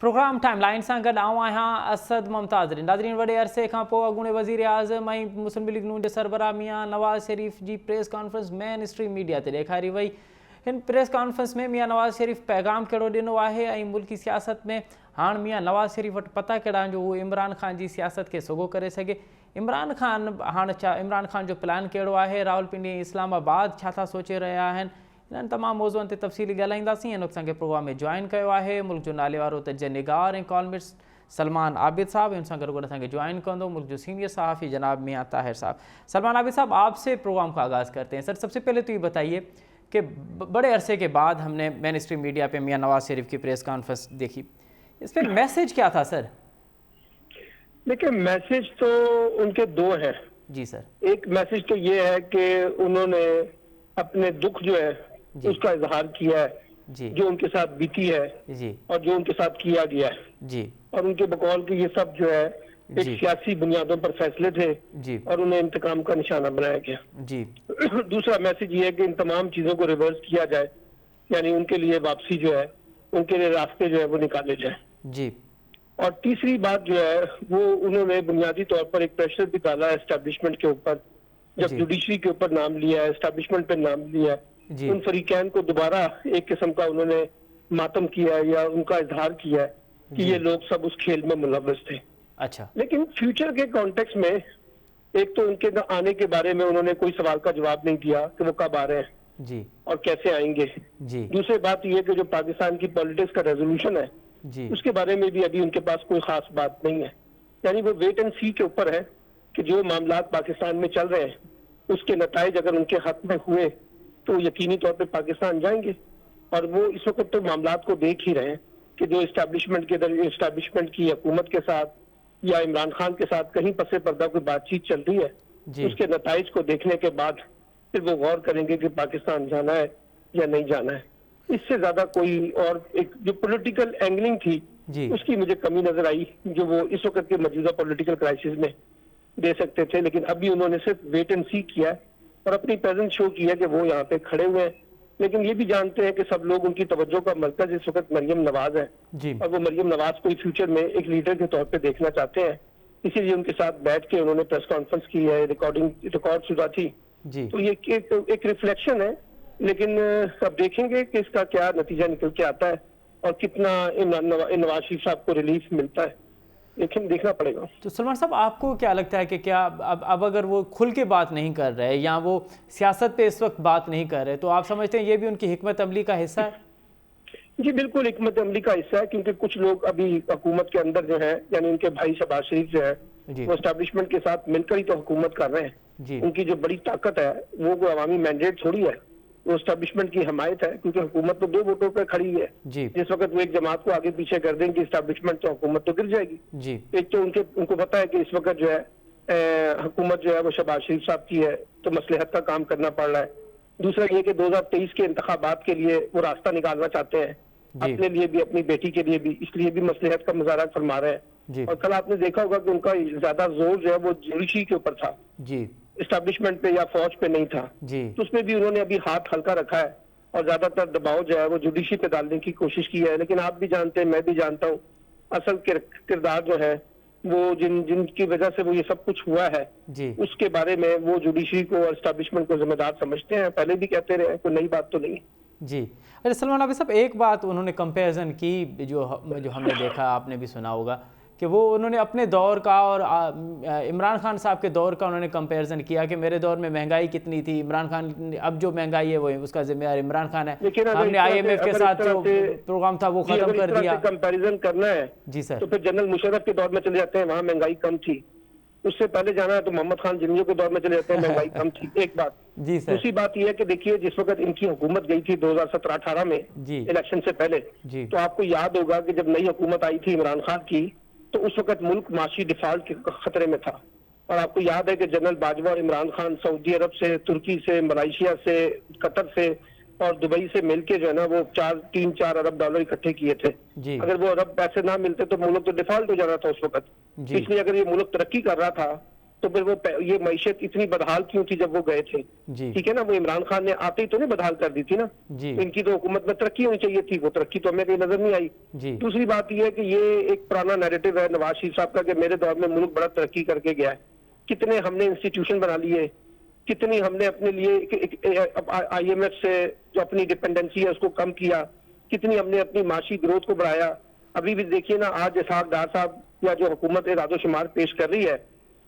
Programme timeline सां गॾु आऊं आहियां असद मुमताज़। नाज़रीन, वॾे अरसे खां पोइ अॻूणे वज़ीर आज़म ऐं मुस्लिम लीग नून जे सरबराह मियां नवाज़ शरीफ़ जी press conference mainstream media ते ॾेखारी वई। हिन प्रेस कॉन्फ्रेंस में मियां नवाज़ शरीफ़ पैगाम कहिड़ो ॾिनो आहे ऐं मुल्की सियासत में हाणे मियां नवाज़ शरीफ़ वटि पता कहिड़ा आहिनि जो उहो इमरान ख़ान जी सियासत खे सुगो करे सघे। इमरान ख़ान जो प्लान कहिड़ो आहे, रावलपिंडी ऐं इस्लामाबाद छा था सोचे रहिया आहिनि, इन्हनि तमामु मौज़ुअनि ते तफ़सीली ॻाल्हाईंदासीं। हिन वक़्तु असांखे प्रोग्राम में जॉइन कयो आहे मुल्क जो नाले वारो तजनिगार ऐं कॉलमिस्ट सलमान आबिद साहब। हिन सां गॾु गॾु असांखे जॉइन कंदो मुल्क जो सीनियर सहाफ़ी जनाब मियां ताहिर साहब। सलमान आबिद साहब, आपसे प्रोग्राम का आगाज़ करते हैं। सर, सबसे पहले तो ये बताइए कि बड़े अरसे के बाद हमने मेन स्ट्रीम मीडिया पे मियां नवाज़ शरीफ की प्रेस कॉन्फ्रेंस देखी, इस पर मैसेज क्या था सर? देखिए, मैसेज तो उनके दो हैं। जी सर। एक मैसेज तो ये है कि उन्होंने अपने दुख जो है उसका इजहार किया है जी, जो उनके साथ बीती है जी और जो उनके साथ किया गया है जी, और उनके बकौल के ये सब जो है एक जी सियासी बुनियादों पर फैसले थे जी और उन्हें इंतकाम का निशाना बनाया गया। जी दूसरा मैसेज ये है कि इन तमाम चीजों को रिवर्स किया जाए, यानी उनके लिए वापसी जो है, उनके लिए रास्ते जो है वो निकाले जाए। जी और तीसरी बात जो है वो उन्होंने बुनियादी तौर पर एक प्रेशर भी डाला है एस्टेब्लिशमेंट के ऊपर, जब जी। जुडिशरी के ऊपर नाम लिया है, एस्टेब्लिशमेंट पे नाम लिया है, जी उन फरीकैन को दोबारा एक किस्म का उन्होंने मातम किया है या उनका इजहार किया है कि जी। ये लोग सब उस खेल में मुलव्वस थे। अच्छा। लेकिन फ्यूचर के कॉन्टेक्स्ट में एक तो उनके आने के बारे में उन्होंने कोई सवाल का जवाब नहीं दिया कि वो कब आ रहे हैं जी और कैसे आएंगे। जी दूसरी बात यह कि जो पाकिस्तान की पॉलिटिक्स का रेजोल्यूशन है जी उसके बारे में भी अभी उनके पास कोई खास बात नहीं है, यानी वो वेट एंड सी के ऊपर है कि जो मामलात पाकिस्तान में चल रहे हैं उसके नताइज अगर उनके हक में हुए तो यकीनी तौर पे पाकिस्तान जाएंगे। और वो इस वक्त तो मामलात को देख ही रहे हैं कि जो इस्टेब्लिशमेंट की हुकूमत के साथ या इमरान खान के साथ कहीं पसे पर्दा कोई बातचीत चल रही है, जी उसके नताइज को देखने के बाद फिर वो गौर करेंगे कि पाकिस्तान जाना है या नहीं जाना है। इससे ज्यादा कोई और एक जो पॉलिटिकल एंगलिंग थी जी उसकी मुझे कमी नजर आई जो वो इस वक्त के मौजूदा पॉलिटिकल क्राइसिस में दे सकते थे। लेकिन अभी उन्होंने सिर्फ वेट एंड सी किया है और अपनी प्रेजेंस शो किया कि वो यहाँ पे खड़े हुए हैं। लेकिन ये भी जानते हैं कि सब लोग उनकी तवज्जो का मरकज इस वक्त मरियम नवाज है जी और वो मरियम नवाज को फ्यूचर में एक लीडर के तौर पे देखना चाहते हैं, इसीलिए उनके साथ बैठ के उन्होंने प्रेस कॉन्फ्रेंस की है, रिकॉर्ड शुदा थी। जी तो ये एक रिफ्लेक्शन है, लेकिन अब देखेंगे कि इसका क्या नतीजा निकल के आता है और कितना नवाज शरीफ साहब को रिलीफ मिलता है, लेकिन देखना पड़ेगा। तो सलमान साहब, आपको क्या लगता है कि क्या अब अगर वो खुल के बात नहीं कर रहे या वो सियासत पे इस वक्त बात नहीं कर रहे, तो आप समझते हैं ये भी उनकी हिकमत अमली का हिस्सा है? जी बिल्कुल, हिकमत अमली का हिस्सा है, क्योंकि कुछ लोग अभी हुकूमत के अंदर जो है, यानी उनके भाई शहबाज शरीफ जो है जी वो एस्टेब्लिशमेंट के साथ मिलकर ही तो हुकूमत कर रहे हैं। जी उनकी जो बड़ी ताकत है वो कोई अवामी मैंडेट थोड़ी है, वो एस्टेब्लिशमेंट की हमायत है, क्योंकि हुकूमत तो दो वोटों पर खड़ी है। जी जिस वक्त वो एक जमात को आगे पीछे कर देंगे एस्टेब्लिशमेंट, तो हुकूमत तो गिर जाएगी। जी एक तो उनको पता है कि इस वक्त जो है हुकूमत जो है वो शहबाज शरीफ साहब की है, तो मसलहत का काम करना पड़ रहा है। दूसरा ये कि 2023 के इंतखाबात के लिए वो रास्ता निकालना चाहते हैं, जी अपने लिए भी अपनी बेटी के लिए भी, इसलिए भी मसलहत का मुजाहरा फरमा रहे हैं। जी और कल आपने देखा होगा कि उनका ज्यादा जोर जो है वो जुडिशरी के ऊपर था, जी एस्टेब्लिशमेंट पे या फौज पे नहीं था। जी तो उसमें भी उन्होंने अभी हाथ हल्का रखा है और ज्यादातर दबाव जो है वो जुडिशरी पे डालने की कोशिश की है। लेकिन आप भी जानते हैं, मैं भी जानता हूँ, असल किरदार जो है वो जिनकी वजह से वो ये सब कुछ हुआ है जी उसके बारे में वो जुडिशरी को और एस्टेब्लिशमेंट को जिम्मेदार समझते हैं। पहले भी कहते रहे, कोई नई बात तो नहीं। जी। अरे सलमान अभी साहब, एक बात उन्होंने कंपैरिजन की जो हमने देखा, आपने भी सुना होगा कि वो उन्होंने अपने दौर का और इमरान खान साहब के दौर का उन्होंने कंपैरिजन किया कि मेरे दौर में महंगाई कितनी थी, इमरान खान अब जो महंगाई है वो उसका जिम्मेदार इमरान खान है, हमने IMF के साथ जो प्रोग्राम था वो खत्म कर दिया। कंपैरिजन करना है जी सर। तो फिर जनरल मुशर्रफ के दौर में चले जाते हैं, वहाँ महंगाई कम थी। उससे पहले जाना है तो मोहम्मद खान जिन्नियों के दौर में चले जाते हैं, महंगाई कम थी। एक बात। जी सर। दूसरी बात यह है कि देखिए, जिस वक्त इनकी हुकूमत गई थी 2017-18 में जी इलेक्शन से पहले, जी तो आपको याद होगा कि जब नई हुकूमत आई थी इमरान खान की, तो उस वक्त मुल्क माशी डिफॉल्ट के खतरे में था। और आपको याद है कि जनरल बाजवा और इमरान खान सऊदी अरब से, तुर्की से, मलेशिया से, कतर से और दुबई से मिलके जो है ना वो 3-4 अरब डॉलर इकट्ठे किए थे। जी अगर वो अरब पैसे ना मिलते तो मुल्क तो डिफॉल्ट हो जाना था उस वक्त। जी इसलिए अगर ये मुल्क तरक्की कर रहा था तो फिर वो ये मईशत इतनी बदहाल क्यों थी जब वो गए थे? जी ठीक है ना, वो इमरान खान ने आते ही तो नहीं बदहाल कर दी थी ना। जी इनकी तो हुकूमत में तरक्की होनी चाहिए थी, वो तरक्की तो हमें कहीं नजर नहीं आई। जी दूसरी बात यह है कि ये एक पुराना नैरेटिव है नवाज शरीफ साहब का कि मेरे दौर में मुल्क बड़ा तरक्की करके गया है। कितने हमने इंस्टीट्यूशन बना लिए, कितनी हमने अपने लिए IMF से जो अपनी डिपेंडेंसी है उसको कम किया, कितनी हमने अपनी माशी ग्रोथ को बढ़ाया। अभी भी देखिए ना, आज इसहाक डार साहब या जो हुकूमत इरादो-शुमार पेश कर रही है,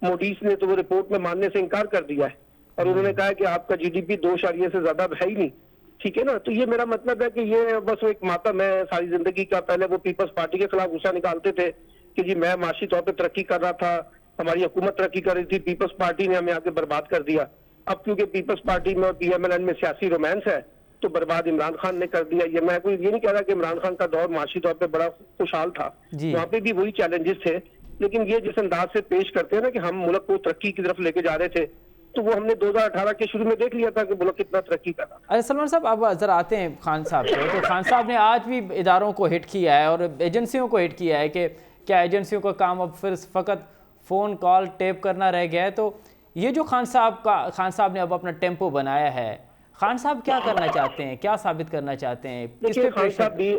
मोडीज ने तो वो रिपोर्ट में मानने से इनकार कर दिया है और उन्होंने कहा है कि आपका GDP 2 से ज्यादा है ही नहीं। ठीक है ना, तो ये मेरा मतलब है कि ये बस एक मातम है सारी जिंदगी का। पहले वो पीपल्स पार्टी के खिलाफ गुस्सा निकालते थे कि जी मैं माशी तौर पर तरक्की कर रहा था, हमारी हुकूमत तरक्की कर रही थी, पीपल्स पार्टी ने हमें आके बर्बाद कर दिया। अब क्योंकि पीपल्स पार्टी में और PMLN में सियासी रोमांस है तो बर्बाद इमरान खान ने कर दिया। ये मैं कोई ये नहीं कह रहा कि इमरान खान का दौर माशी तौर पे बड़ा खुशहाल था, वहाँ पे भी वही चैलेंजेस थे, लेकिन ये जिस अंदाज से पेश करते हैं ना कि हम मुल्क को तरक्की की तरफ लेके जा रहे थे, तो वो हमने 2018 के शुरू में देख लिया था कि मुल्क कितना तरक्की कर रहा। अच्छा सलमान साहब, अब जरा आते हैं खान साहब पे। तो खान साहब ने आज भी इदारों को हिट किया है और एजेंसियों को हिट किया है कि क्या एजेंसियों का काम अब फिर फ़कत फ़ोन कॉल टेप करना रह गया है। तो ये जो खान साहब ने अब अपना टेम्पो बनाया है, खान साहब क्या करना चाहते हैं, क्या साबित करना चाहते हैं? देखिए खान साहब भी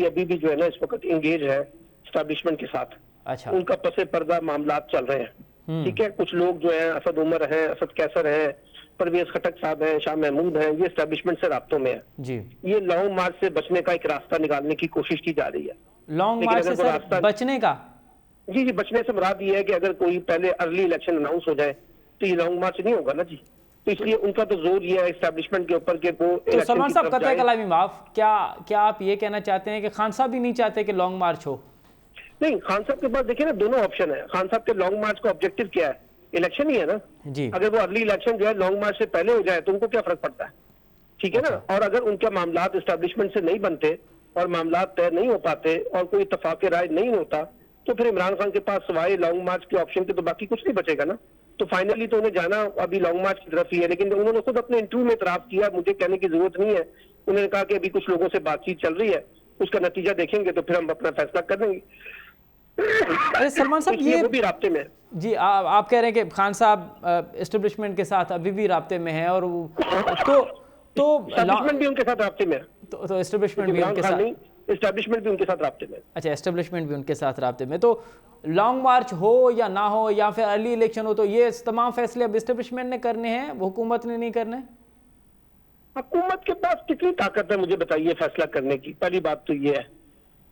अभी भी जो है ना इस वक्त इंगेज है एस्टैब्लिशमेंट के साथ। अच्छा, उनका पसे पर्दा मामला चल रहे हैं। ठीक है, कुछ लोग जो है असद उमर हैं, असद कैसर हैं, परवेज खटक साहब हैं, शाह महमूद हैं, ये एस्टैब्लिशमेंट से राब्तों में है जी। ये लॉन्ग मार्च से बचने का एक रास्ता निकालने की कोशिश की जा रही है। लॉन्ग मार्च से सर बचने का? जी, बचने से मुराद ये है कि अगर कोई पहले अर्ली इलेक्शन अनाउंस हो जाए तो ये लॉन्ग मार्च नहीं होगा ना जी। तो इसलिए उनका तो जोर ये है एस्टैब्लिशमेंट के ऊपर कि वो तो सलमान साहब कतई कलामी माफ, क्या आप ये कहना चाहते हैं कि खान साहब भी नहीं चाहते कि लॉन्ग मार्च हो? नहीं, खान साहब के पास देखिए ना दोनों ऑप्शन है। खान साहब के लॉन्ग मार्च का ऑब्जेक्टिव क्या है? इलेक्शन ही है ना जी। अगर वो अर्ली इलेक्शन जो है लॉन्ग मार्च से पहले हो जाए तो उनको क्या फर्क पड़ता है? ठीक है ना। और अगर उनके मामलात एस्टैब्लिशमेंट से नहीं बनते और मामलात तय नहीं हो पाते और कोई इत्तेफाक राय नहीं होता तो फिर इमरान खान के पास सवाए लॉन्ग मार्च के ऑप्शन के तो बाकी कुछ नहीं बचेगा ना। तो फाइनली तो उन्हें जाना अभी लॉन्ग मार्च की तरफ ही है। लेकिन उन्होंने खुद अपने इंटरव्यू में इतराफ किया, मुझे कहने की जरूरत नहीं है, उन्होंने कहा कि अभी कुछ लोगों से बातचीत चल रही है, उसका नतीजा देखेंगे तो फिर हम अपना फैसला कर देंगे। अरे सलमान साहब, ये वो भी राब्ते में जी, आप कह रहे हैं कि खान साहब एस्टेब्लिशमेंट के साथ अभी भी राब्ते में हैं और तो एस्टैब्लिशमेंट भी उनके साथ राब्ते में है। तो एस्टेब्लिशमेंट भी उनके साथ, एस्टैब्लिशमेंट भी उनके साथ राब्ते में। अच्छा, एस्टेब्लिशमेंट भी उनके साथ राब्ते में। तो लॉन्ग मार्च हो या ना हो या फिर अर्ली इलेक्शन हो, तो ये तमाम फैसले अब एस्टेब्लिशमेंट ने करने हैं, हुकूमत ने नहीं करने। हुकूमत के पास कितनी ताकत है मुझे बताइए फैसला करने की? पहली बात तो ये है।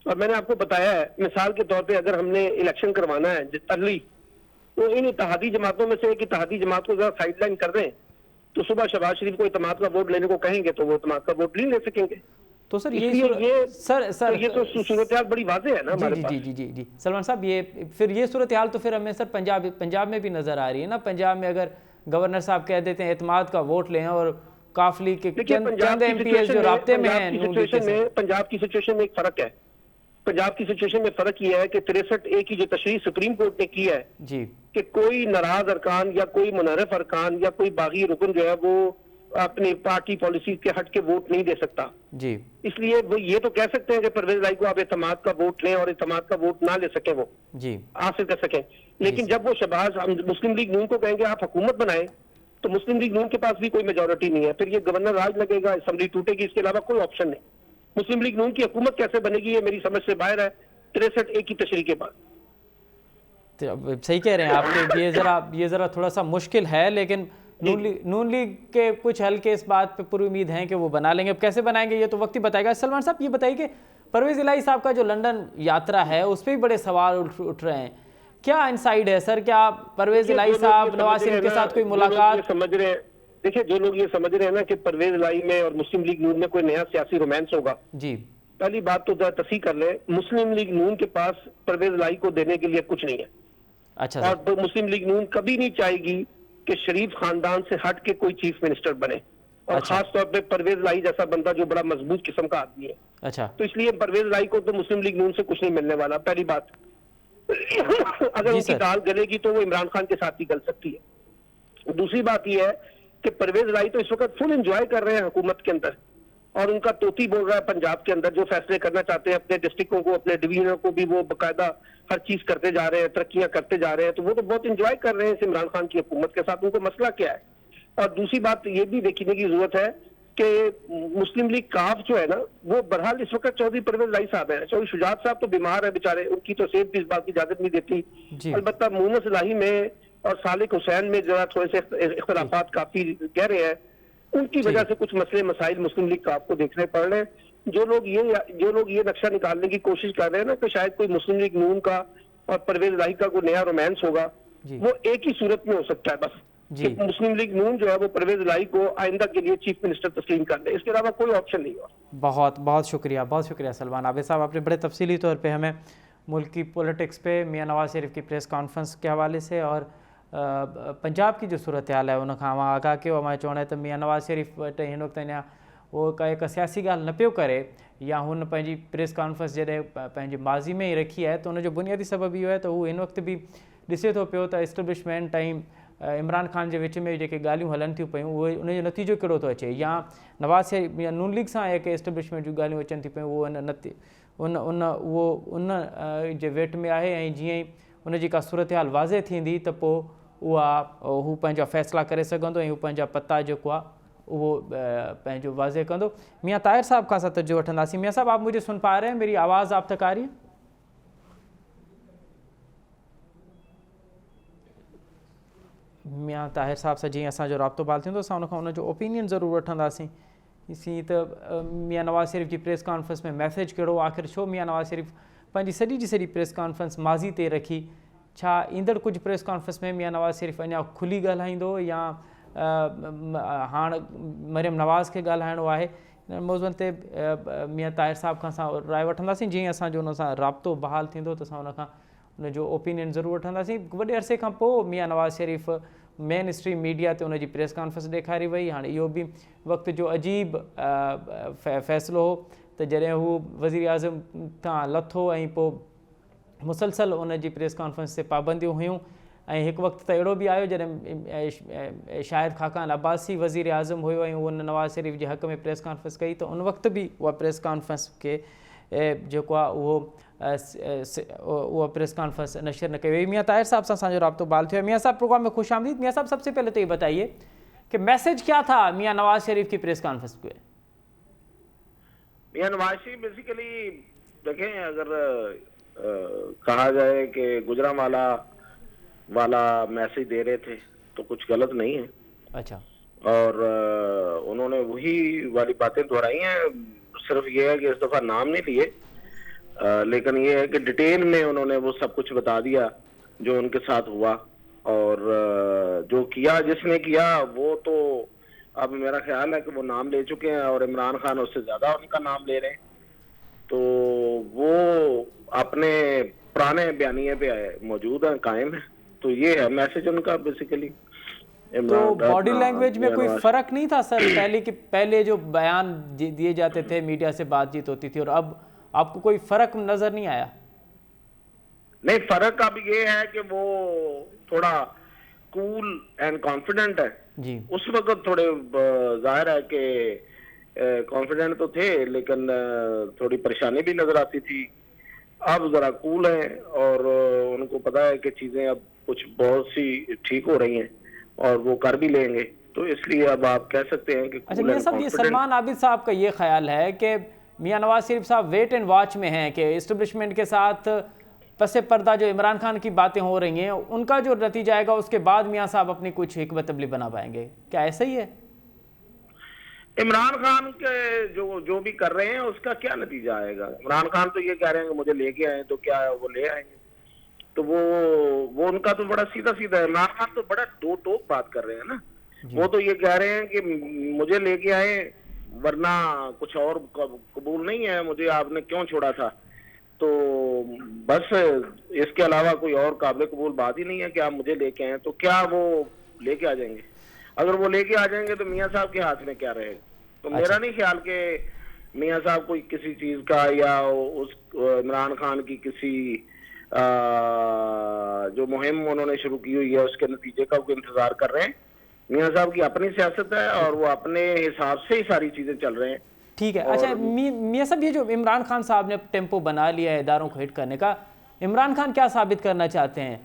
और मैंने आपको बताया है, मिसाल के तौर पे अगर हमने इलेक्शन करवाना है अर्ली, तो इन इत्तेहादी जमातों में से एक इत्तेहादी जमात को जरा साइडलाइन कर दें तो सुबह शहबाज शरीफ को इत्तेमाद का वोट लेने को कहेंगे तो वो इत्तेमाद का वोट नहीं ले सकेंगे। तो सर सर ये तो सूरत हाल बड़ी वाज़ेह है ना हमारे पास। जी सलमान साहब, ये सूरत हाल तो फिर हमें सर पंजाब में भी नजर आ रही है ना। पंजाब में अगर गवर्नर साहब कह देते हैं इत्तेमाद का वोट लें और काफिली के चंद MPs जो राब्ते में हैं, पंजाब की सिचुएशन में एक फर्क है। पंजाब की सिचुएशन में फर्क यह है कि 63A की जो तशरीह सुप्रीम कोर्ट ने की है जी कि कोई नाराज अरकान या कोई मुनहरफ अरकान या कोई बागी रुकन जो है वो अपनी पार्टी पॉलिसी के हट के वोट नहीं दे सकता जी। इसलिए वो ये तो कह सकते हैं कि परवेज लाई को आप इत्तेमाद का वोट लें और इत्तेमाद का वोट ना ले सके, वो जी हासिल कर सकें। लेकिन जब वो शहबाज मुस्लिम लीग नून को कहेंगे आप हुकूमत बनाएं तो मुस्लिम लीग नून के पास भी कोई मेजोरिटी नहीं है, फिर ये गवर्नर राज लगेगा, असेंबली टूटेगी, इसके अलावा कोई ऑप्शन नहीं। मुस्लिम लीग नून की हुकूमत कैसे बनेगी ये मेरी समझ से बाहर है 63A की तशरीह के बाद। सही कह रहे हैं आप, ये जरा थोड़ा सा मुश्किल है, लेकिन नून लीग के कुछ हल्के इस बात पे पूरी उम्मीद है कि वो बना लेंगे। अब कैसे बनाएंगे ये तो वक्त ही बताएगा। सलमान साहब, ये बताइए कि परवेज इलाही साहब का जो लंदन यात्रा है उस पर भी बड़े सवाल उठ रहे हैं, क्या इनसाइड है सर? क्या परवेज इलाही साहब नवाज शरीफ के साथ कोई मुलाकात? समझ रहे हैं, देखिए जो लोग ये समझ रहे हैं ना कि परवेज इलाही में और मुस्लिम लीग नून में कोई नया सियासी रोमांस होगा जी, पहली बात तो तस्हीह कर ले, मुस्लिम लीग नून के पास परवेज इलाही को देने के लिए कुछ नहीं है। अच्छा, और मुस्लिम लीग नून कभी नहीं चाहेगी कि शरीफ खानदान से हट के कोई चीफ मिनिस्टर बने, और खास तौर पे परवेज इलाही जैसा बंदा जो बड़ा मजबूत किस्म का आदमी है। अच्छा, तो इसलिए परवेज इलाही को तो मुस्लिम लीग नून से कुछ नहीं मिलने वाला, पहली बात। अगर उनकी दाल गलेगी तो वो इमरान खान के साथ ही गल सकती है। दूसरी बात यह है कि परवेज इलाही तो इस वक्त फुल एंजॉय कर रहे हैं हुकूमत के अंदर। और उनका तोती बोल रहा है पंजाब के अंदर जो फैसले करना चाहते हैं अपने डिस्ट्रिक्टों को, अपने डिवीजनों को भी वो बकायदा हर चीज करते जा रहे हैं, तरक्कियां करते जा रहे हैं, तो वो तो बहुत इंजॉय कर रहे हैं इस इमरान खान की हुकूमत के साथ। उनको मसला क्या है? और दूसरी बात ये भी देखने की जरूरत है कि मुस्लिम लीग काफ जो है ना, वो बहरहाल इस वक्त चौधरी परवेज लाई साहब है, चौधरी शुजात साहब तो बीमार है बेचारे, उनकी तो सेहत भी इस बात की इजाजत नहीं देती। अलबत्ता मोहम्मद सलाही में और सालिक हुसैन में जरा थोड़े से इख्तलाफात काफी गहरे हैं, उनकी वजह से कुछ मसले मसाइल मुस्लिम लीग काफ को देखने पड़ रहे हैं। जो लोग ये नक्शा निकालने की कोशिश कर रहे हैं ना कि शायद कोई मुस्लिम लीग नून का और परवेज इलाही का कोई नया रोमांस होगा, वो एक ही सूरत में हो सकता है बस, कि मुस्लिम लीग नून जो है वो परवेज इलाही को आइंदा के लिए चीफ मिनिस्टर तस्लीम कर दे, इसके अलावा कोई ऑप्शन नहीं हो। बहुत बहुत शुक्रिया सलमान आबिद साहब, आपने बड़े तफसीली तौर पे हमें मुल्क की पॉलिटिक्स पे मियाँ नवाज शरीफ की प्रेस कॉन्फ्रेंस के हवाले से और पंजाब की जो सूरत हाल है उन खां आगाह कयो। मां चवणु त मियाँ नवाज शरीफ वटि हिन वक़्तु अञा उहो हिकु सियासी ॻाल्हि न पियो करे, या हुन पंहिंजी प्रेस कॉन्फ्रेंस जॾहिं पंहिंजी माज़ी में ई रखी आहे त उनजो बुनियादी सबबु इहो आहे त हू हिन वक़्तु बि ॾिसे थो पियो त एस्टेब्लिशमेंट ऐं इमरान खान जे विच में जेके ॻाल्हियूं हलनि थियूं पियूं उहे उनजो नतीजो कहिड़ो थो अचे, या नवाज़ शरीफ या नून लीग सां जेके एस्टेब्लिशमेंट जूं ॻाल्हियूं अचनि थियूं पियूं उन जे वेट में आहे, ऐं जीअं ई उनजी का सूरत हाल वाज़े थींदी त पोइ हू पंहिंजा फ़ैसिला करे सघंदो ऐं हू पंहिंजा पता जेको आहे वो पंहिंजो वाज़े कंदो। मियाँ ताहिर साहब का तवज्जो वठंदासीं। मियाँ साहब, आप मुझे सुन पा रहे हैं? मेरी आवाज़ आप तक आ रही है? मियाँ ताहिर साहब सां जीअं असांजो राब्तो बहाल थींदो असां उनखां उनजो ओपिनियन ज़रूरु वठंदासीं। इसी त मियाँ नवाज़ शरीफ की प्रेस कॉन्फ्रेंस में मैसेज कहिड़ो, आख़िर छो मियाँ नवाज़ शरीफ पंहिंजी सॼी जी सॼी प्रेस कॉन्फ्रेंस माज़ी ते रखी? छा ईंदड़ कुझु प्रेस कॉन्फ्रेंस में मियाँ नवाज़ शरीफ अञा खुली ॻाल्हाईंदो, या हाणे मरियम नवाज़ खे ॻाल्हाइणो आहे? हिन मौज़ुअनि ते मियाँ ताहिर साहब खां असां राय वठंदासीं। जीअं असांजो उन सां राब्तो बहाल थींदो त असां उनखां उनजो ओपिनियन ज़रूरु वठंदासीं। वॾे अरसे खां पोइ मियाँ Nawaz Sharif main stream media ते उनजी प्रेस कॉन्फ्रेंस ॾेखारी वई। हाणे इहो बि वक़्त जो अजीब फ़ैसिलो हो त जॾहिं हू वज़ीर आज़म तां लथो ऐं पोइ मुसलसल उनजी प्रेस कॉन्फ्रेंस ते पाबंदियूं हुयूं, ऐं हिकु वक़्तु त अहिड़ो बि आयो जॾहिं शाहिद खाकान अब्बासी वज़ीर आज़म हुयो ऐं उन नवाज़ शरीफ जे हक़ में प्रेस कॉन्फ्रेंस कई, त उन वक़्तु बि उहा प्रेस कॉन्फ्रेंस खे जेको आहे उहा प्रेस कॉन्फ्रेंस नशर न कई वई। मियाँ ताहिर साहब सां असांजो राब्तो बहाल थियो है। मियाँ साहब, प्रोग्राम में खुश आमदीद। मियाँ साहब, सबसे पहले तो ये बताइए कि मैसेज क्या था मियाँ नवाज शरीफ की प्रेस कॉन्फ्रेंस पे? मियाँ नवाज शरीफ बेसिकली देखें, अगर कहा जाए कि गुजरांवाला वाला मैसेज दे रहे थे तो कुछ गलत नहीं है। अच्छा। और उन्होंने वही वाली बातें दोहराई हैं, सिर्फ ये है कि इस दफा नाम नहीं लिए, लेकिन ये है कि डिटेल में उन्होंने वो सब कुछ बता दिया जो उनके साथ हुआ, और जो किया जिसने किया वो तो अब मेरा ख्याल है कि वो नाम ले चुके हैं और इमरान खान उससे ज्यादा उनका नाम ले रहे हैं, तो वो अपने पुराने बयानिए पे मौजूद हैं, कायम है। तो ये है मैसेज उनका बेसिकली। तो बॉडी लैंग्वेज में कोई फर्क नहीं था सर? पहले जो बयान दिए जाते थे, मीडिया से बातचीत होती थी, और अब आपको कोई फर्क नजर नहीं आया? नहीं, फर्क अब ये है कि वो थोड़ा कूल एंड कॉन्फिडेंट है जी। उस वक्त थोड़े जाहिर है कि कॉन्फिडेंट तो थे, लेकिन थोड़ी परेशानी भी नजर आती थी। अब जरा कूल है और उनको पता है कि चीजें अब कुछ बहुत सी ठीक हो रही हैं और वो कर भी लेंगे, तो इसलिए अब आप कह सकते हैं कि अच्छा मियां साहब, ये सलमान आबिद साहब का ये ख्याल है कि मियां नवाज शरीफ साहब वेट एंड वॉच में हैं कि एस्टेब्लिशमेंट के साथ पसे पर्दा जो इमरान खान की बातें हो रही हैं उनका जो नतीजा आएगा उसके बाद मियां साहब अपनी कुछ हिकमत अमली बना पाएंगे, क्या ऐसा ही है? इमरान खान के जो भी कर रहे हैं उसका क्या नतीजा आएगा? इमरान खान तो ये कह रहे हैं कि मुझे लेके आए, तो क्या वो ले आएंगे? तो वो उनका तो बड़ा सीधा सीधा है। इमरान खान तो बड़ा दो टोक बात कर रहे हैं ना। वो तो ये कह रहे हैं कि मुझे लेके आए वरना कुछ और कबूल नहीं है, मुझे आपने क्यों छोड़ा था, तो बस इसके अलावा कोई और काबिल कबूल बात ही नहीं है कि आप मुझे लेके आए। तो क्या वो लेके आ जाएंगे? अगर वो लेके आ जाएंगे तो मियां साहब के हाथ में क्या रहेगा? तो मेरा नहीं ख्याल कि मियां साहब कोई किसी चीज का या उस इमरान खान की किसी जो मुहिम उन्होंने शुरू की हुई है उसके नतीजे का वो इंतजार कर रहे हैं। मियां साहब की अपनी सियासत है और वो अपने हिसाब से ही सारी चीजें चल रहे हैं। ठीक है। अच्छा मियां साहब, ये जो इमरान खान साहब ने टेम्पो बना लिया है इदारों को हिट करने का, इमरान खान क्या साबित करना चाहते हैं?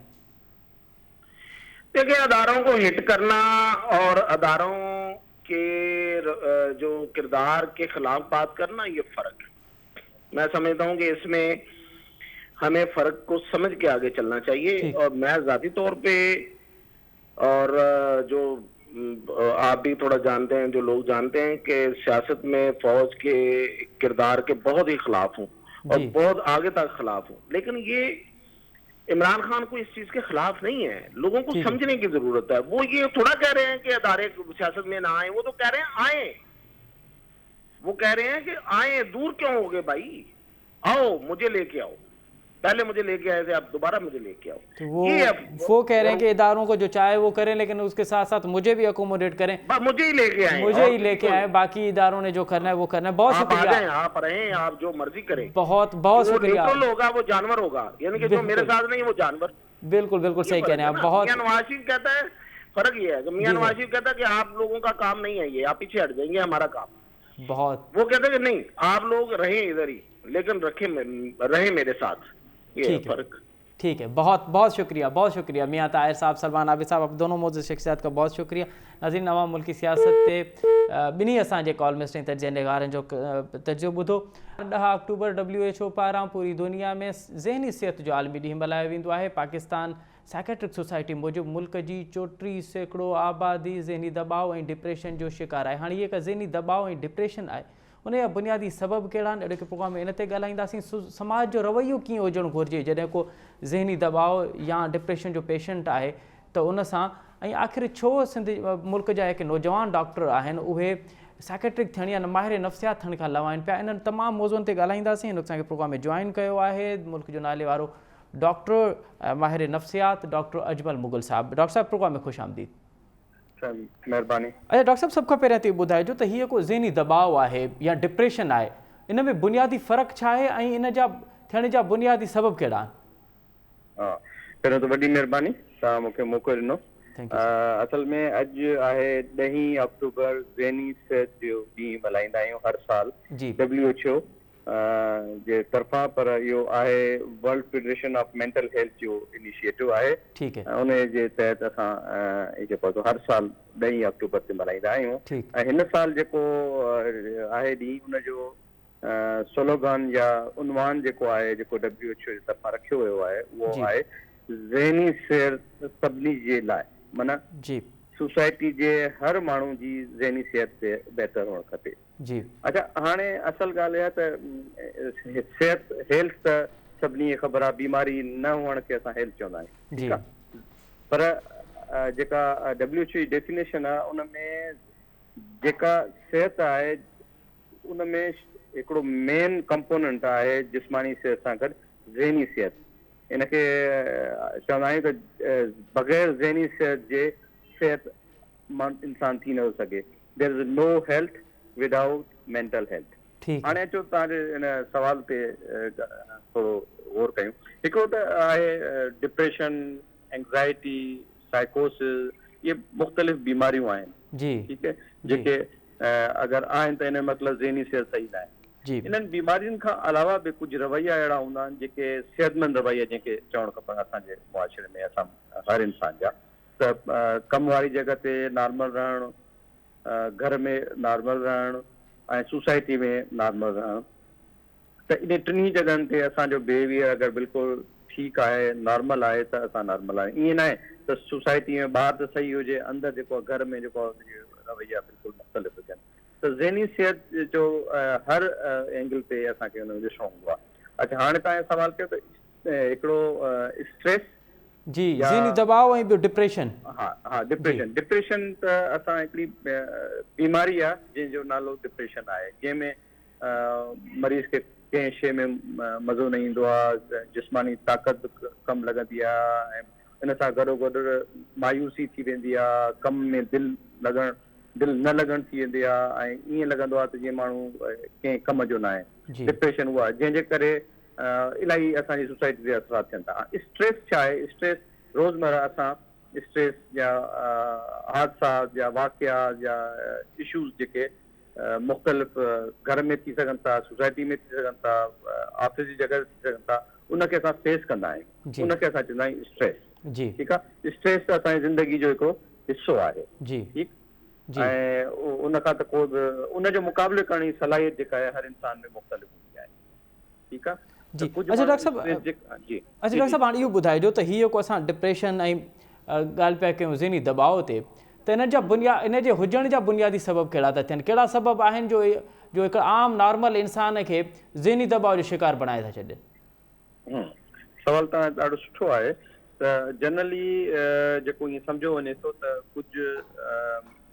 देखिए, अदारों को हिट करना और अदारों के जो किरदार के खिलाफ बात करना, ये फर्क है। मैं समझता हूं कि इसमें हमें फर्क को समझ के आगे चलना चाहिए। और मैं जाती तौर पे, और जो आप भी थोड़ा जानते हैं, जो लोग जानते हैं कि सियासत में फौज के किरदार के बहुत ही खिलाफ हूं और बहुत आगे तक खिलाफ हूं। लेकिन ये इमरान खान को इस चीज के खिलाफ नहीं है, लोगों को समझने की जरूरत है। वो ये थोड़ा कह रहे हैं कि अदारे सियासत में ना आए, वो तो कह रहे हैं आए। वो कह रहे हैं कि आए, दूर क्यों हो गए भाई, आओ मुझे लेके आओ, पहले मुझे लेके आए थे, आप दोबारा मुझे लेके आओ। तो वो कह रहे हैं कि इदारों को जो चाहे वो करें, लेकिन उसके साथ साथ मुझे भी अकोमोडेट करें, मुझे ही लेके आए, मुझे ही लेके आए, बाकी इदारों ने जो करना है वो करना है। बहुत शुक्रिया, आप रहें, आप जो मर्जी करें। बहुत बहुत शुक्रिया। होगा वो जानवर होगा, यानी कि जो मेरे साथ नहीं वो जानवर। बिल्कुल बिल्कुल सही कह रहे हैं आप। बहुत नवाज शरीफ कहता है, फर्क ये है कि मियां नवाज शरीफ कहता है कि आप लोगों का काम नहीं है ये, आप पीछे हट जाएंगे, हमारा काम। बहुत वो कहते हैं कि नहीं, आप लोग रहें इधर ही, लेकिन रहे मेरे साथ। ये फर्क। ठीक है, बहुत बहुत शुक्रिया, बहुत शुक्रिया मियां ताहिर साहब, सलमान आबिद साहब, आप दोनों मौजूद शख्सियात का बहुत शुक्रिया। नाज़रीन, नवां मुल्की सियासत ते ॿिन्ही असांजे कॉलमिस्ट ऐं तजिया निगारनि जो तजियो ॿुधो। 10 अक्टूबर WHO पारां पूरी दुनिया में ज़हनी सिहत जो आलमी ॾींहुं मल्हायो वेंदो आहे। पाकिस्तान साइकेट्रिक सोसाइटी मूजिबि मुल्क जी 34% आबादी ज़हनी दबाव ऐं डिप्रेशन जो शिकार आहे। हाणे इहे का ज़हनी दबाव ऐं डिप्रेशन आहे, उन जा बुनियादी सबब कहिड़ा आहिनि, अहिड़े प्रोग्राम में इन ते ॻाल्हाईंदासीं। समाज जो रवैयो कीअं हुजणु घुरिजे जॾहिं को ज़हनी दबाव या डिप्रेशन जो पेशेंट आहे, त उन सां, ऐं आख़िर छो सिंध मुल्क जा हिकु नौजवान डॉक्टर आहिनि उहे साइकेट्रिक थियण या माहिर नफ़्सियात थियण खां लवाइनि पिया। इन्हनि तमामु मौज़ुअनि ते ॻाल्हाईंदासीं। हिन असांखे प्रोग्राम में जॉइन कयो आहे मुल्क जो नाले वारो डॉक्टर माहिर नफ़्सियात डॉक्टर अजमल मुगल साहब। डॉक्टर साहब, प्रोग्राम में ख़ुशि आमदीद। महिरबानी। अच्छा डॉक्टर साहब, सभ खां पहिरियां त ॿुधाइजो त हीअ को ज़हनी दबाव आहे या डिप्रेशन आहे, इन में बुनियादी फ़र्क़ु छा आहे ऐं इन जा थियण जा बुनियादी सबब कहिड़ा आहिनि? हा, पहिरियों त वॾी महिरबानी, तव्हां मूंखे मौक़ो ॾिनो। असल में अॼु आहे 10 अक्टूबर ज़हनी सिहत जो ॾींहुं मल्हाईंदा आहियूं हर साल WHO जे तरफ़ां, पर इहो आहे world federation of mental health जो इनिशिएटिव आहे। उन जे तहत असां जेको हर साल 10 अक्टूबर ते मल्हाईंदा आहियूं। ऐं हिन साल जेको आहे ॾींहुं, उनजो स्लोगन या उनवान जेको आहे, जेको WHO जे तरफ़ां रखियो वियो आहे, उहो आहे ज़हनी सिहत सभिनी जे लाइ, माना सोसाइटी जे हर माण्हू जी ज़हनी सिहत ते बहितर हुअणु खपे। अच्छा, हाणे असल ॻाल्हि आहे त सिहत हेल्थ त सभिनी खे ख़बर आहे, बीमारी न हुअण खे असां हेल्थ चवंदा आहियूं, ठीकु आहे। पर जेका WHO जी डेफिनेशन आहे, उन में जेका सिहत आहे उन में हिकिड़ो मेन कंपोनेंट आहे जिस्मानी सिहत सां गॾु ज़हनी सिहत। इनखे चवंदा आहियूं त बग़ैर ज़हनी सिहत जे सिहत इंसान थी न सघे। There is no health without mental health. हाणे अचो तव्हांजे हिन सवाल ते थोरो गौर कयूं। हिकिड़ो त आहे डिप्रेशन, एंग्ज़ाइटी, साइकोसिस, इहे मुख़्तलिफ़ बीमारियूं आहिनि, ठीकु आहे, जेके अगरि आहिनि त इन जो मतिलबु ज़हनी सिहत सही न आहे। इन्हनि बीमारियुनि खां अलावा बि कुझु रवैया अहिड़ा हूंदा आहिनि जेके सिहतमंद रवैया जंहिंखे चवणु खपनि असांजे मुआशरे में, असां हर इंसान जा। त कम वारी जॻह ते नॉर्मल रहणु, घर में नॉर्मल रहणु ऐं सोसाइटी में नॉर्मल रहणु, त इन टिनी जॻहनि ते असांजो बिहेवियर अगरि बिल्कुलु ठीकु आहे, नॉर्मल आहे, त असां नॉर्मल आहियूं। ईअं न आहे त सोसाइटी में ॿाहिरि त सही हुजे, अंदरि जेको घर में जेको रवैया बिल्कुलु मुख़्तलिफ़ हुजनि। त ज़हनी सिहत जो हर एंगल ते असांखे हुन ॾिसणो हूंदो आहे। अच्छा, हाणे तव्हां सवाल कयो त हिकिड़ो स्ट्रेस, ज़हनी दबाव ऐं डिप्रेशन। हा, डिप्रेशन त असां हिकिड़ी बीमारी आहे जंहिंजो नालो डिप्रेशन आहे, जंहिंमें मरीज़ खे कंहिं शइ में मज़ो न ईंदो आहे, जिस्मानी ताक़त कम लॻंदी आहे, ऐं इन सां गॾोगॾु मायूसी थी वेंदी आहे, कम में दिलि न लॻण थी वेंदी आहे, ऐं ईअं लॻंदो आहे त जीअं माण्हू कंहिं कम जो न आहे। डिप्रेशन उहा आहे जंहिंजे करे इलाही असांजी सोसाइटी ते असरात थियनि था। स्ट्रेस छा आहे? स्ट्रेस रोज़मर्रा असां स्ट्रेस या हादसा या वाक़िया या इशूज़ जेके मुख़्तलिफ़ घर में थी सघनि था, सोसाइटी में थी सघनि था, ऑफिस जी जॻह थी सघनि था, उनखे असां फेस कंदा आहियूं, उनखे असां चवंदा आहियूं स्ट्रेस। ठीकु आहे, स्ट्रेस त असांजी ज़िंदगी जो हिकिड़ो हिसो आहे। ठीकु, ऐं उनखां त को बि उनजो मुक़ाबिले करण जी सलाहियत जेका आहे हर इंसान में मुख़्तलिफ़ हूंदी आहे। ठीकु आहे। अच्छा डॉक्टर साहब हाणे इहो ॿुधाइजो त हीअ को असां डिप्रेशन ऐं ॻाल्हि पिया कयूं ज़हनी दबाव ते, त इन जे हुजण जा बुनियादी सबब कहिड़ा था थियनि, कहिड़ा सबब आहिनि जो हिकु आम नॉर्मल इंसान खे ज़हनी दबाव जो शिकार बणाए था छॾनि? सवाल तव्हां ॾाढो सुठो आहे। त जनरली जेको ईअं सम्झो वञे थो त कुझु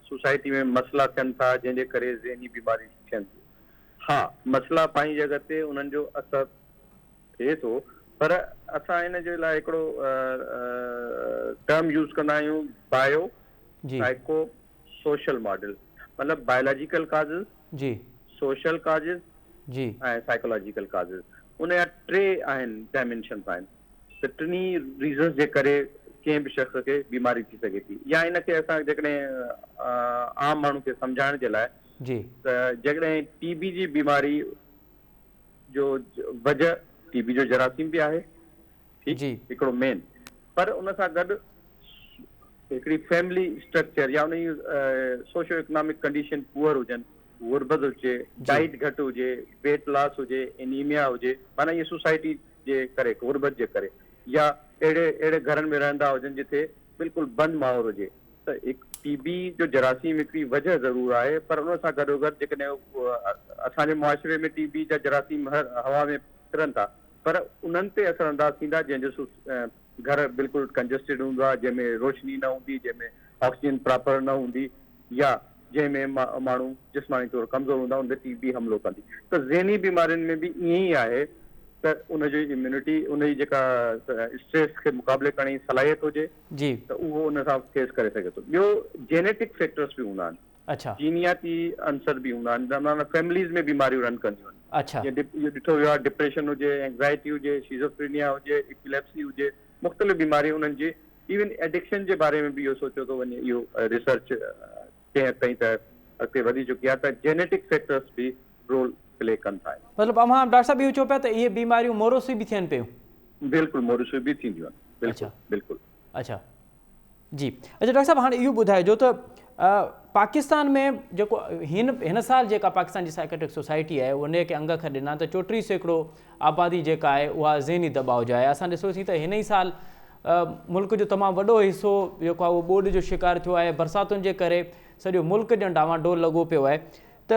सोसाइटी में मसइला थियनि था जंहिंजे करे ज़हनी बीमारी थियनि थियूं। हा, मसइला पंहिंजी जॻह ते उन्हनि जो असरु थिए थो, पर असां इन जे लाइ हिकिड़ो टर्म यूज़ कंदा आहियूं, बायो साइको सोशल मॉडल। मतिलबु बायोलॉजिकल काज़िस, सोशल काज़िस ऐं साइकोलॉजिकल काज़िस। उन जा 3 आहिनि डायमेंशन्स आहिनि। त टिनी रीज़न्स जे करे कंहिं बि शख़्स खे बीमारी थी सघे थी। या इनखे असां जेकॾहिं आम माण्हू खे सम्झाइण जे लाइ त जेकॾहिं टीबी जी बीमारी जो वजह टीबी जो जरासीम बि आहे, ठीकु, हिकिड़ो मेन, पर उन सां गॾु हिकिड़ी फैमिली स्ट्रक्चर या उन सोशो इकोनॉमिक कंडीशन पुअर हुजनि, गुर्बत हुजे, डाइट घटि हुजे, वेट लॉस हुजे, एनीमिया हुजे, माना इहे सोसाइटी जे करे, गुर्बत जे करे, या अहिड़े घरनि में रहंदा हुजनि जिथे बिल्कुलु बंदि माहौल हुजे। त हिकु टीबी जो जरासीम हिकिड़ी वजह ज़रूरु आहे, पर उन सां गॾोगॾु जेकॾहिं असांजे मुआशिरे में टीबी जा जरासीम हवा में फिरनि था, पर उन्हनि ते असर अंदाज़ थींदा जंहिंजो घर बिल्कुलु कंजस्टेड हूंदो आहे, जंहिंमें रोशनी न हूंदी, जंहिंमें ऑक्सीजन प्रॉपर न हूंदी, या जंहिंमें माण्हू जिस्मानी तौरु कमज़ोर हूंदा, उन ते टीबी हमिलो कंदी। त ज़हनी बीमारियुनि में बि ईअं ई आहे त उनजी इम्यूनिटी, उनजी जेका स्ट्रेस खे मुक़ाबले करण जी सलाहियत हुजे त उहो उन सां फेस करे सघे थो। ॿियो जेनेटिक फैक्टर्स बि हूंदा आहिनि, जीनियाती अंसर बि हूंदा आहिनि, माना फैमिलीज़ में बीमारियूं रन कंदियूं आहिनि। इहो ॾिठो वियो आहे, डिप्रेशन हुजे, एंग्ज़ाइटी हुजे, शिज़ोफ्रेनिया हुजे, एपिलेप्सी हुजे, मुख़्तलिफ़ बीमारियूं उन्हनि जी, इवन एडिक्शन जे बारे में बि इहो सोचियो थो वञे, इहो रिसर्च कंहिं हद ताईं त अॻिते वधी चुकी आहे, त जेनेटिक फैक्टर्स बि रोल प्ले कनि था। मतिलबु अव्हां डॉक्टर साहब इहो चओ पिया त इहे बीमारियूं मोरोसी बि थियनि पियूं? बिल्कुलु, मोरोसी बि थींदियूं आहिनि, बिल्कुलु बिल्कुलु। अच्छा जी। अच्छा डॉक्टर साहब हाणे इहो ॿुधाइजो त पाकिस्तान में जेको हिन साल जेका पाकिस्तान जी साइकेट्रिक सोसाइटी आहे उन खे अंग ख ॾिना त 34% आबादी जेका आहे उहा ज़हनी दबाव जो आहे। असां ॾिसोसीं त हिन ई साल मुल्क जो तमामु वॾो हिसो जेको आहे उहो ॿोॾि जो शिकार थियो आहे। बरसातुनि जे करे सॼो मुल्क ॼण डावाडोल लॻो पियो आहे। त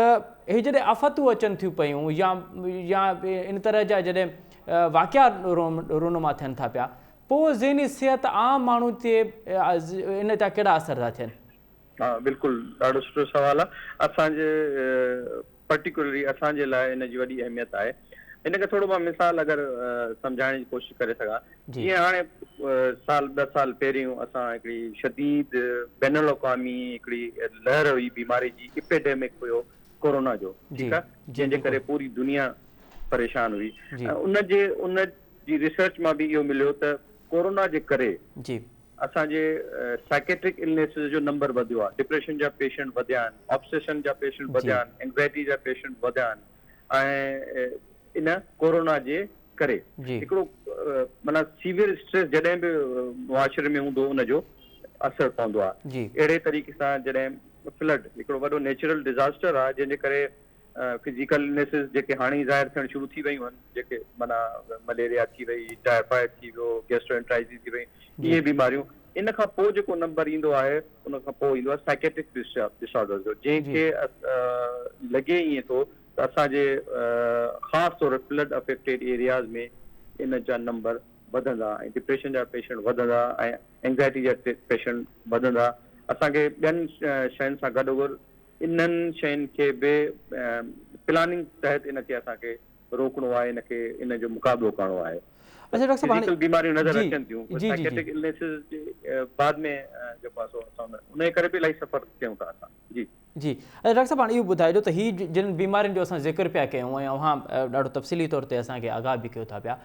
इहे जॾहिं आफ़तूं अचनि थियूं पियूं या इन तरह जा जॾहिं वाक़िया रूनुमा थियनि था पिया, पोइ ज़हनी सिहत आम माण्हू ते इन जा कहिड़ा असर था थियनि? हा, बिल्कुलु ॾाढो सुठो सुवालु आहे। असांजे पर्टिकुलरली असांजे लाइ इन जी वॾी अहमियत आहे। हिनखे थोरो मां मिसाल अगरि सम्झाइण जी कोशिशि करे सघां, जीअं हाणे साल 2 साल पहिरियों असां हिकिड़ी शदीद बैन अल-अक़वामी हिकिड़ी लहर हुई बीमारी जी, एपिडेमिक हुयो कोरोना जो, ठीकु आहे, जंहिंजे करे पूरी दुनिया परेशान हुई। उन जी रिसर्च मां बि इहो मिलियो त कोरोना जे करे असांजे साइकेट्रिक इलनेसिस जो नंबर वधियो आहे, डिप्रेशन जा पेशेंट वधिया आहिनि, ऑब्सेशन जा पेशेंट वधिया आहिनि, एंग्ज़ाइटी जा पेशेंट वधिया आहिनि। ऐं इन कोरोना जे करे हिकिड़ो माना सीवियर स्ट्रेस जॾहिं बि मुआशिरे में हूंदो उनजो असरु पवंदो आहे। अहिड़े तरीक़े सां जॾहिं फ्लड हिकिड़ो वॾो नेचुरल डिज़ास्टर आहे जंहिंजे करे फिज़िकल इलनेसिस जेके हाणे ज़ाहिर थियणु शुरू थी वयूं आहिनि, जेके माना मलेरिया थी वई, टाइफाइड थी वियो, गैस्ट्रोएंटराइटिस थी वई, इहे बीमारियूं। इन खां पोइ जेको नंबर ईंदो आहे उन खां पोइ ईंदो आहे साइकेट्रिक डिसऑर्डर्स जो, जंहिंखे लॻे ईअं थो त असांजे ख़ासि तौर फ्लड अफेक्टेड एरियाज़ में इन जा नंबर वधंदा ऐं डिप्रेशन जा पेशेंट वधंदा ऐं एंग्ज़ाइटी जा पेशेंट वधंदा। असांखे ॿियनि शयुनि सां गॾोगॾु इन्हनि शयुनि खे बि प्लानिंग तहत इनखे असांखे रोकणो आहे, इनखे इन जो मुक़ाबिलो करणो आहे। अच्छा डॉक्टर साहब, फिजिकल बीमारियूं नज़र अचनि थियूं, साइकेट्रिक इलनेसिस जे बाद में जेको आहे असां उन करे बि इलाही सफ़र कयूं था असां। जी जी। अच्छा डॉक्टर साहब, हाणे इहो ॿुधाइजो त हीअ जिन बीमारियुनि जो असां ज़िक्र पिया कयूं ऐं अव्हां ॾाढो तफ़सीली तौर ते असांखे आगाह बि कयो था पिया,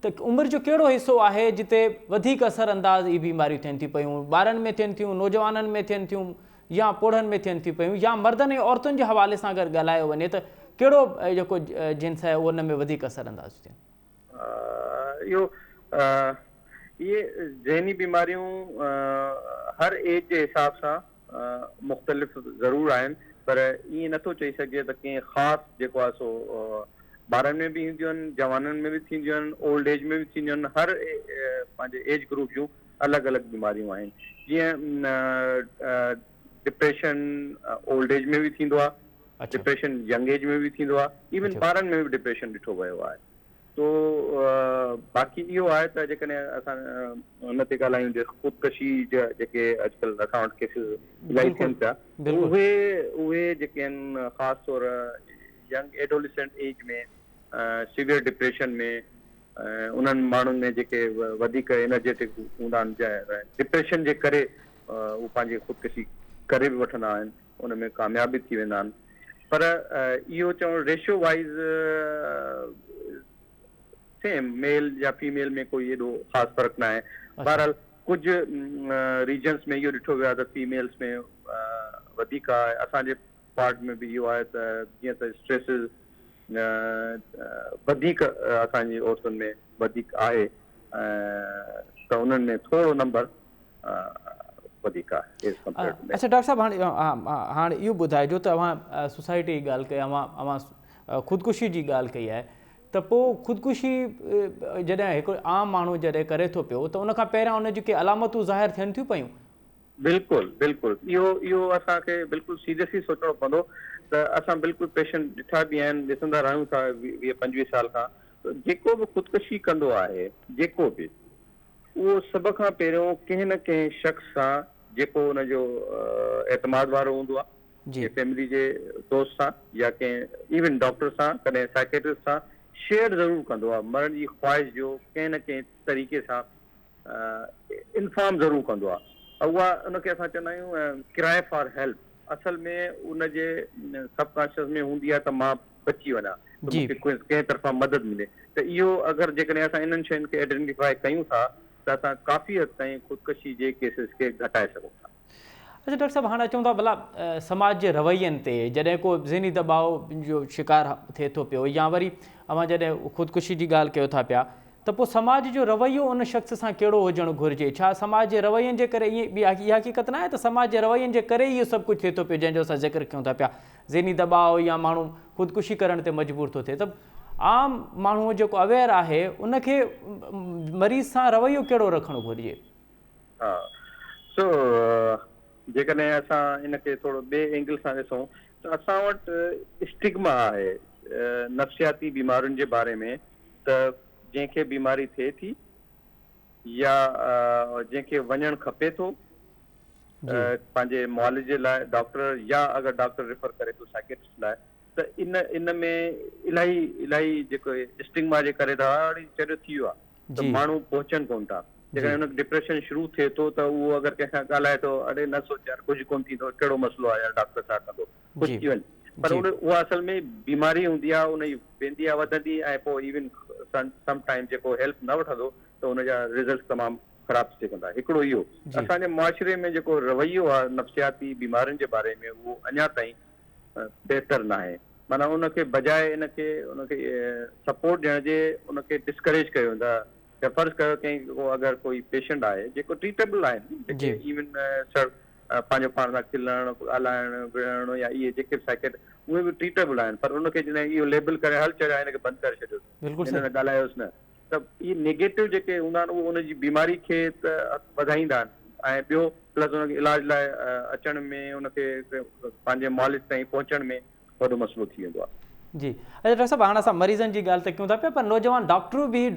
त उमिरि जो कहिड़ो हिसो आहे जिते वधीक असरअंदाज़ इहे बीमारियूं थियनि थी पियूं? ॿारनि में थियनि थियूं, नौजवाननि में थियनि थियूं, या पोड़नि में थियनि थियूं पियूं या मर्दनि ऐं औरतुनि जे हवाले सां अगरि ॻाल्हायो वञे त कहिड़ो जेको जिन्स आहे उन में वधीक असरअंदाज़ थियनि? इहो ये ज़हनी बीमारियूं हर एज जे हिसाब सां मुख़्तलिफ़ ज़रूर आहिनि, पर ईअं नथो चई सघे त कंहिं ख़ासि जेको आहे सो ॿारनि में बि ईंदियूं आहिनि, जवाननि में बि थींदियूं आहिनि, ओल्ड एज में बि थींदियूं आहिनि। हर पंहिंजे एज ग्रुप जूं अलॻि अलॻि बीमारियूं आहिनि। जीअं डिप्रेशन ओल्ड एज में बि थींदो आहे, डिप्रेशन यंग एज में बि थींदो आहे, इवन ॿारनि में बि डिप्रेशन ॾिठो वियो आहे। तो बाक़ी इहो आहे त जेकॾहिं असां हुन ते ॻाल्हायूं जे ख़ुदकशी जा जेके अॼुकल्ह असां वटि केसिस इलाही थियनि पिया, उहे जेके आहिनि ख़ासि तौर यंग एडोलिसेंट एज में सीवियर डिप्रेशन में उन्हनि माण्हुनि में जेके वधीक एनर्जेटिक हूंदा आहिनि, डिप्रेशन जे करे उहे पंहिंजी ख़ुदकशी करे बि वठंदा आहिनि, उन में कामयाब बि थी वेंदा आहिनि। पर इहो चवणु रेशियो वाइज़ सेम मेल या फीमेल में कोई एॾो ख़ासि फ़र्क़ु न आहे। बहरहाल कुझु रीजन्स में इहो ॾिठो वियो आहे त फीमेल्स में वधीक आहे। असांजे पार्ट में बि इहो आहे त जीअं त स्ट्रेसिस वधीक असांजी औरतुनि में वधीक आहे, त उन्हनि में थोरो नंबर वधीक आहे। अच्छा डॉक्टर साहब, हाणे इहो ॿुधाइजो त अव्हां सोसाइटी जी ॻाल्हि कई, अव्हां ख़ुदकुशी जी ॻाल्हि कई आहे, त पोइ ख़ुदकुशी जॾहिं हिकिड़ो आम माण्हू जॾहिं करे थो पियो त उनखां पहिरियां उन जूं के अलामतूं ज़ाहिर थियनि थियूं पियूं? बिल्कुलु बिल्कुलु, इहो असांखे बिल्कुलु सीरियसली सोचणो पवंदो। त असां बिल्कुलु पेशेंट ॾिठा बि आहिनि, ॾिसंदा रहूं था 20-25 साल खां। जेको बि ख़ुदकुशी कंदो आहे, जेको बि, उहो सभ खां पहिरियों कंहिं न कंहिं शख़्स सां जेको उनजो एतमाद वारो हूंदो आहे, फैमिली जे दोस्त सां या कंहिं इवन डॉक्टर सां, कॾहिं साइकेट्रिस्ट सां शेयर ज़रूरु कंदो आहे। मरण जी ख़्वाहिश जो कंहिं न कंहिं तरीक़े सां इंफॉर्म ज़रूरु कंदो आहे। उहा उनखे असां चवंदा आहियूं किराए फॉर हेल्प। असल में उनजे सबकॉन्शियस में हूंदी आहे त मां बची वञा, मूंखे कंहिं तरफ़ां मदद मिले। त इहो अगरि जेकॾहिं असां इन्हनि शयुनि खे आइडेंटिफाई कयूं था त असां काफ़ी हद ताईं ख़ुदकशी जे केसिस खे घटाए सघूं था। अच्छा डॉक्टर साहब, हाणे अचूं था भला समाज जे रवैयनि ते, जॾहिं को ज़हनी दबाव जो शिकार थिए थो पियो या वरी अव्हां जॾहिं ख़ुदकुशी जी ॻाल्हि कयो था पिया, त पोइ समाज जो रवैयो उन शख़्स सां कहिड़ो हुजणु घुरिजे? छा समाज जे रवैयनि जे करे ईअं इहा हक़ीक़त न आहे त समाज जे रवैयनि जे करे इहो सभु कुझु थिए थो पियो जंहिंजो असां ज़िक्र कयूं था पिया, ज़हनी दबाव या माण्हू ख़ुदकुशी करण ते मजबूर थो थिए? त आम माण्हू जेको अवेयर आहे उनखे मरीज़ सां रवैयो कहिड़ो रखणु घुरिजे? हा, सो जेकॾहिं असां इनखे थोरो ॿिए एंगल सां ॾिसूं त असां वटि स्टिग्मा आहे नफ़्सियाती बीमारियुनि जे बारे में, त जंहिंखे बीमारी थिए थी या जंहिंखे वञणु खपे थो पंहिंजे मुआलिजे लाइ डॉक्टर, या अगरि डॉक्टर रेफर करे थो साइकेट्रिस्ट लाइ, त इन में इलाही जेको स्टिग्मा जे करे ॾाढी चरियो थी वियो आहे त माण्हू पहुचनि कोन था। जेकॾहिं हुनखे डिप्रेशन शुरू थिए थो त उहो अगरि कंहिंखां ॻाल्हाए थो, अड़े न सोच यार, कुझु कोन थींदो, कहिड़ो मसइलो आहे यार, डॉक्टर छा कंदो, कुझु थी वञे। पर उहा असल में बीमारी हूंदी आहे, उनजी वेंदी आहे वधंदी, ऐं पोइ इवन सम टाइम जेको हेल्प न वठंदो त उनजा रिज़ल्ट तमामु ख़राब थी सघंदा। हिकिड़ो इहो असांजे मुआशिरे में जेको रवैयो आहे नफ़्सियाती बीमारियुनि जे बारे में, उहो अञा ताईं बहितर न आहे। माना उनखे बजाए उनखे सपोर्ट ॾियण जे उनखे डिस्करेज कयो वेंदो आहे। या फर्ज़ कयो कंहिं अगरि कोई पेशेंट आहे जेको ट्रीटेबल आहिनि, जेके इवन पंहिंजो पाण सां खिलणु, ॻाल्हाइणु, विढ़णु या इहे जेके साइकेट, उहे बि ट्रीटेबल आहिनि। पर उनखे जॾहिं इहो लेबल करे हल चयो हिनखे बंदि करे छॾियो, हिन सां ॻाल्हायोसि न, त इहे नेगेटिव जेके हूंदा आहिनि उहे उनजी बीमारी खे त वधाईंदा आहिनि। ऐं ॿियो प्लस उनखे इलाज लाइ अचण में, उनखे पंहिंजे मुआलिज ताईं पहुचण में वॾो मसइलो थी वेंदो आहे। जी, अच्छा डॉक्टर साहब, हाणे असां मरीज़नि जी ॻाल्हि त कयूं था पिया, पर नौजवान डॉक्टर बि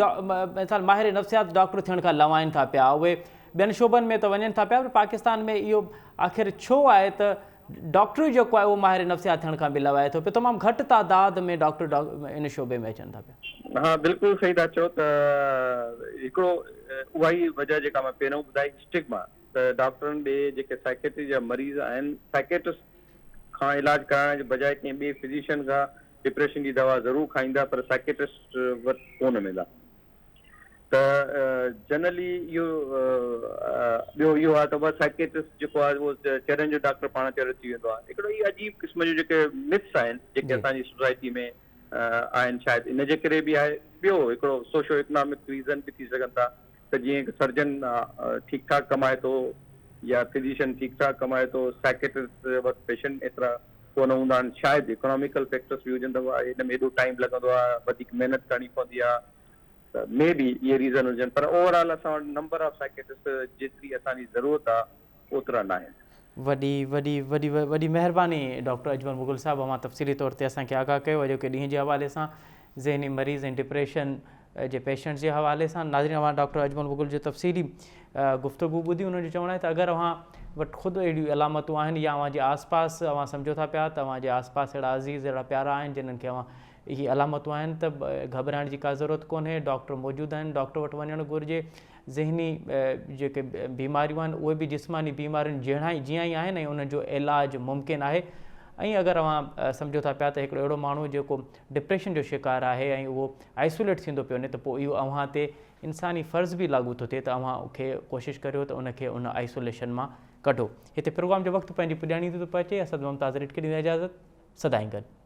मिसाल माहिर नफ़्सियात डॉक्टर थियण खां लवाइनि था पिया, उहे ॿियनि शोबनि में त वञनि था पिया, पर पाकिस्तान में इहो आख़िर छो आहे त डॉक्टर जेको आहे उहो माहिर नफ़्सियात थियण खां बि लवाए थो पियो? तमामु घटि तादाद में डॉक्टर इन शोबे में अचनि था पिया। हा बिल्कुलु सही था चओ। त हिकिड़ो उहा ई वजह जेका मां पहिरियों ॿुधाई, स्टिग्मा, त डॉक्टरनि ॾे जेके साइकेट्री जा मरीज़ आहिनि, साइकेट्रिस्ट खां इलाज कराइण जे बजाए कंहिं ॿिए फिजिशियन खां डिप्रेशन जी दवा ज़रूरु खाईंदा, पर साइकेट्रिस्ट वटि कोन वेंदा। त जनरली इहो आहे त बसि साइकेट्रिस्ट जेको आहे उहो चेहरनि जो डॉक्टर पाण चेहरो थी वेंदो आहे। हिकिड़ो इहे अजीब क़िस्म जो जेके मिथ्स आहिनि जेके असांजी सोसाइटी में आहिनि, शायदि इन जे करे बि आहे। ॿियो हिकिड़ो सोशो इकोनॉमिक रीज़न बि थी सघनि था त जीअं सर्जन ठीकु ठाक कमाए थो या फिजिशियन ठीकु ठाक कमाए थो, साइकेट्रिस्ट वटि पेशेंट एतिरा कोन हूंदा आहिनि, शायदि इकोनॉमिकल फैक्टर्स बि हुजनि था, हिन में एॾो टाइम लॻंदो आहे, वधीक महिनत करणी पवंदी आहे, त मे बि इहे रीज़न हुजनि। पर ओवरऑल असां वटि नंबर ऑफ साइकेट्रिस्ट जेतिरी असांजी ज़रूरत आहे ओतिरा न आहिनि। वॾी वॾी वॾी वॾी महिरबानी डॉक्टर अजमल मुग़ल साहब, अवां तफ़सीली तौर ते असांखे आगाह कयो अॼोके ॾींहं जे हवाले सां ज़हनी मरीज़ ऐं डिप्रेशन जे पेशेंट्स जे हवाले सां। नाज़रीन, अवां डॉक्टर अजमल मुग़ल जो तफ़सीली गुफ़्तगू ॿुधी। उन्हनि जो चवणु आहे त अगरि अवां वटि ख़ुदि अहिड़ियूं अलामतूं आहिनि या अवां जे आस पास अवां सम्झो था पिया त अवां जे आस पास अहिड़ा अज़ीज़ अहिड़ा प्यारा आहिनि जिन्हनि खे अवां इहे अलामतूं आहिनि, त घबराइण जी का ज़रूरत कोन्हे। डॉक्टर मौजूदु आहिनि, डॉक्टर वटि वञणु घुरिजे। ज़हनी जेके बीमारियूं आहिनि उहे बि जिस्मानी बीमारियुनि जीअं ई आहिनि ऐं उन्हनि जो इलाजु मुमकिन आहे। ऐं अगरि अवां सम्झो था पिया त हिकिड़ो अहिड़ो माण्हू जेको डिप्रेशन जो शिकार आहे ऐं उहो आइसोलेट थींदो पियो वञे, त पोइ इहो अव्हां ते इंसानी फ़र्ज़ु बि लागू थो थिए त अव्हां खे कोशिशि करियो त उनखे उन आइसोलेशन मां कढो। हिते प्रोग्राम जो वक़्तु पंहिंजी पुॼाणी थो पहुचे। असद मुमताज़ रिटके ॾींदा इजाज़त, सदाईं गॾु।